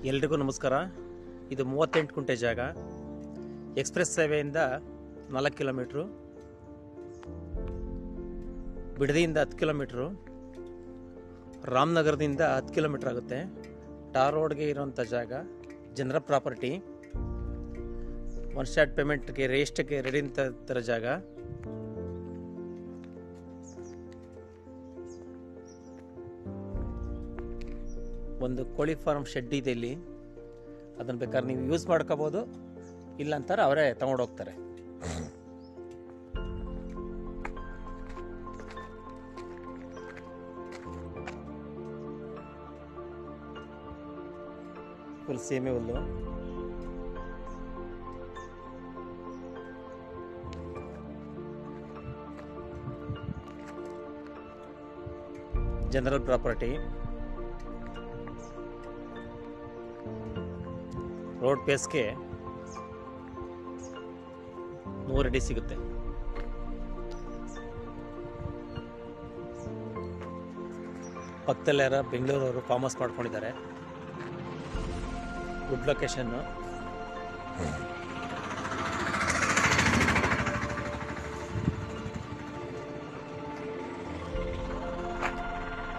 ಎಲ್ರಿಗೂ ನಮಸ್ಕಾರ. ಇದು 38 ಕುಂಟೆ ಜಾಗ. ಎಕ್ಸ್ಪ್ರೆಸ್ ಹೈವೇಯಿಂದ 4 ಕಿಲೋಮೀಟ್ರು, ಬಿಡದಿಯಿಂದ 10 ಕಿಲೋಮೀಟ್ರು, ರಾಮನಗರದಿಂದ 10 ಕಿಲೋಮೀಟ್ರ್ ಆಗುತ್ತೆ. ಟಾರ್ ರೋಡ್ಗೆ ಇರೋಂಥ ಜಾಗ, ಜನರ ಪ್ರಾಪರ್ಟಿ. ಒನ್ ಶಾಟ್ ಪೇಮೆಂಟ್ಗೆ ರೇಸ್ಟ್ಗೆ ರೆಡಿ ಅಂತ ಜಾಗ. ಒಂದು ಕೋಳಿ ಫಾರ್ಮ್ ಶೆಡ್ ಇದೆ ಇಲ್ಲಿ. ಅದನ್ನು ಬೇಕಾದ್ರೆ ನೀವು ಯೂಸ್ ಮಾಡ್ಕೋಬೋದು, ಇಲ್ಲ ಅಂತಾರೆ ಅವರೇ ತಗೊಂಡೋಗ್ತಾರೆ. ಫುಲ್ ಸೀಮೆ ಹುಲ್ಲು. General property. ರೋಡ್ ಪೇಸ್ಗೆ 100 ಅಡಿ ಸಿಗುತ್ತೆ. ಪಕ್ಕದಲ್ಲೇ ಬೆಂಗಳೂರವರು ಫಾರ್ಮ್ ಹೌಸ್ ಮಾಡ್ಕೊಂಡಿದ್ದಾರೆ. Good location.